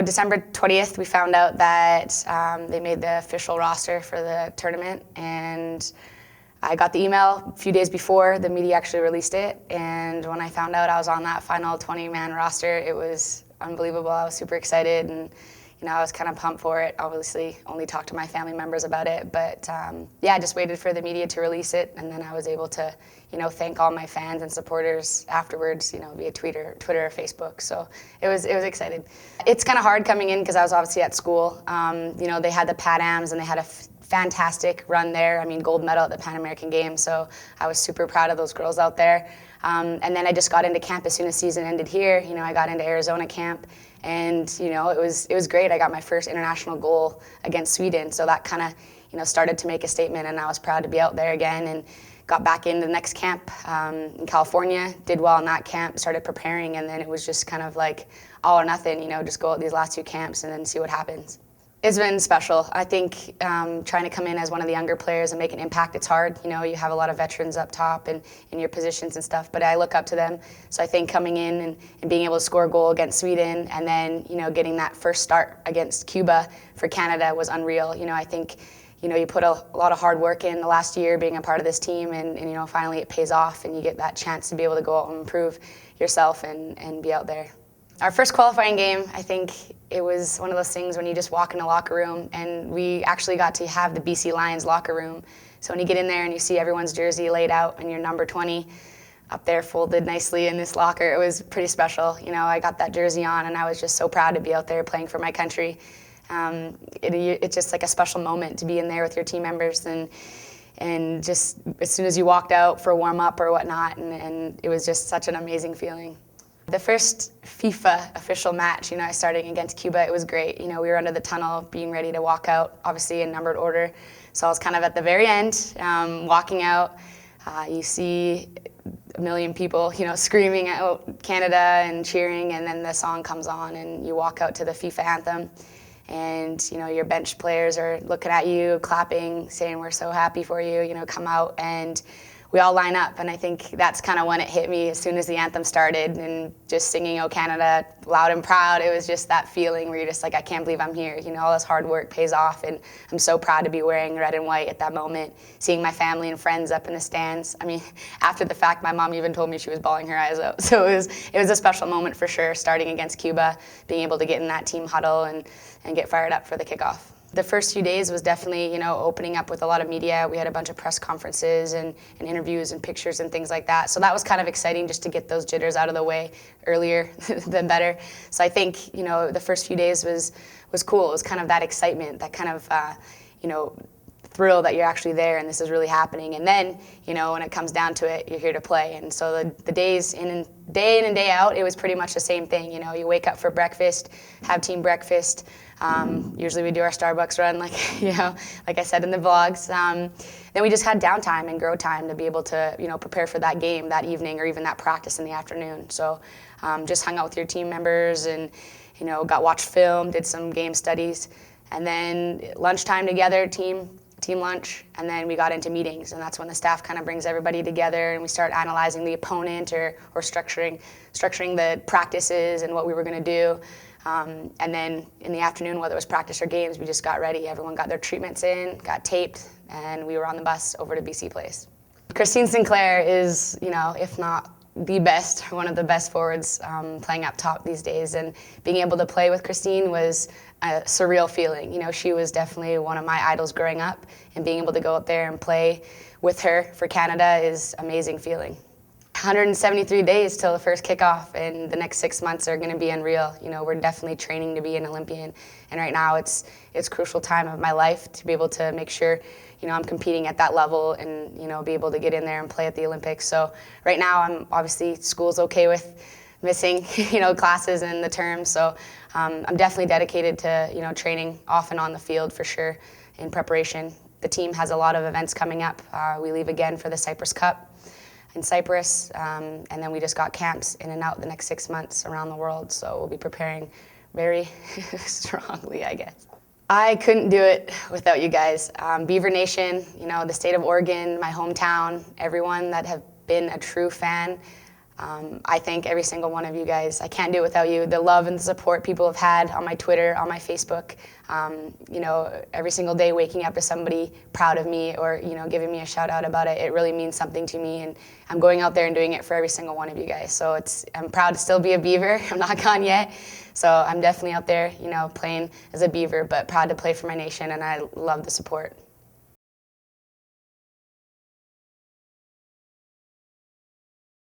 December 20th, we found out that they made the official roster for the tournament, and I got the email a few days before the media actually released it, and when I found out I was on that final 20-man roster, it was unbelievable. I was super excited, and I was kind of pumped for it. Obviously, only talked to my family members about it, but yeah, I just waited for the media to release it, and then I was able to, thank all my fans and supporters afterwards, via Twitter or Facebook. So it was exciting. It's kind of hard coming in because I was obviously at school. They had the Pat Ams, and they had a fantastic run there. I mean, gold medal at the Pan American Games. So I was super proud of those girls out there. And then I just got into camp as soon as season ended here. I got into Arizona camp. And it was great. I got my first international goal against Sweden, so that kind of started to make a statement, and I was proud to be out there again. And got back into the next camp in California, did well in that camp, started preparing, and then it was just kind of like all or nothing. Just go out these last 2 camps and then see what happens. It's been special. I think trying to come in as one of the younger players and make an impact, it's hard. You have a lot of veterans up top and in your positions and stuff, but I look up to them. So I think coming in and being able to score a goal against Sweden, and then getting that first start against Cuba for Canada was unreal. I think you put a lot of hard work in the last year being a part of this team, and finally it pays off, and you get that chance to be able to go out and improve yourself and be out there. Our first qualifying game, I think it was one of those things when you just walk in the locker room, and we actually got to have the BC Lions locker room. So when you get in there and you see everyone's jersey laid out and your number 20 up there folded nicely in this locker, it was pretty special. I got that jersey on, and I was just so proud to be out there playing for my country. It's just like a special moment to be in there with your team members, and just as soon as you walked out for a warm-up or whatnot, and it was just such an amazing feeling. The first FIFA official match, starting against Cuba, it was great. We were under the tunnel, being ready to walk out, obviously in numbered order. So I was kind of at the very end, walking out. You see a million people, screaming out Canada and cheering, and then the song comes on, and you walk out to the FIFA anthem. And your bench players are looking at you, clapping, saying, "We're so happy for you, come out." And we all line up, and I think that's kind of when it hit me as soon as the anthem started, and just singing "Oh Canada" loud and proud. It was just that feeling where you're just like, I can't believe I'm here. All this hard work pays off, and I'm so proud to be wearing red and white at that moment, seeing my family and friends up in the stands. I mean, after the fact, my mom even told me she was bawling her eyes out. So it was a special moment for sure, starting against Cuba, being able to get in that team huddle and get fired up for the kickoff. The first few days was definitely, opening up with a lot of media. We had a bunch of press conferences and interviews and pictures and things like that. So that was kind of exciting just to get those jitters out of the way earlier than better. So I think, the first few days was cool. It was kind of that excitement, that kind of, thrill that you're actually there and this is really happening. And then, when it comes down to it, you're here to play. And so the days day in and day out, it was pretty much the same thing. You wake up for breakfast, have team breakfast. Usually we do our Starbucks run, like I said in the vlogs. Then we just had downtime and grow time to be able to, prepare for that game that evening or even that practice in the afternoon. So just hung out with your team members and, watched film, did some game studies. And then lunchtime together, team lunch, and then we got into meetings, and that's when the staff kind of brings everybody together and we start analyzing the opponent or structuring the practices and what we were going to do. And then in the afternoon, whether it was practice or games, we just got ready. Everyone got their treatments in, got taped, and we were on the bus over to BC Place. Christine Sinclair is, if not the best, one of the best forwards playing up top these days. And being able to play with Christine was a surreal feeling. She was definitely one of my idols growing up, and being able to go out there and play with her for Canada is an amazing feeling. 173 days till the first kickoff, and the next 6 months are going to be unreal. We're definitely training to be an Olympian, and right now it's a crucial time of my life to be able to make sure I'm competing at that level and be able to get in there and play at the Olympics. So right now, I'm obviously school's okay with missing classes and the term, so I'm definitely dedicated to training off and on the field for sure in preparation. The team has a lot of events coming up. We leave again for the Cyprus Cup in Cyprus, and then we just got camps in and out the next 6 months around the world, so we'll be preparing very strongly, I guess. I couldn't do it without you guys. Beaver Nation, the state of Oregon, my hometown, everyone that have been a true fan. I thank every single one of you guys. I can't do it without you. The love and the support people have had on my Twitter, on my Facebook, every single day waking up to somebody proud of me or, giving me a shout out about it, it really means something to me. And I'm going out there and doing it for every single one of you guys. So I'm proud to still be a Beaver. I'm not gone yet. So I'm definitely out there, playing as a Beaver, but proud to play for my nation, and I love the support.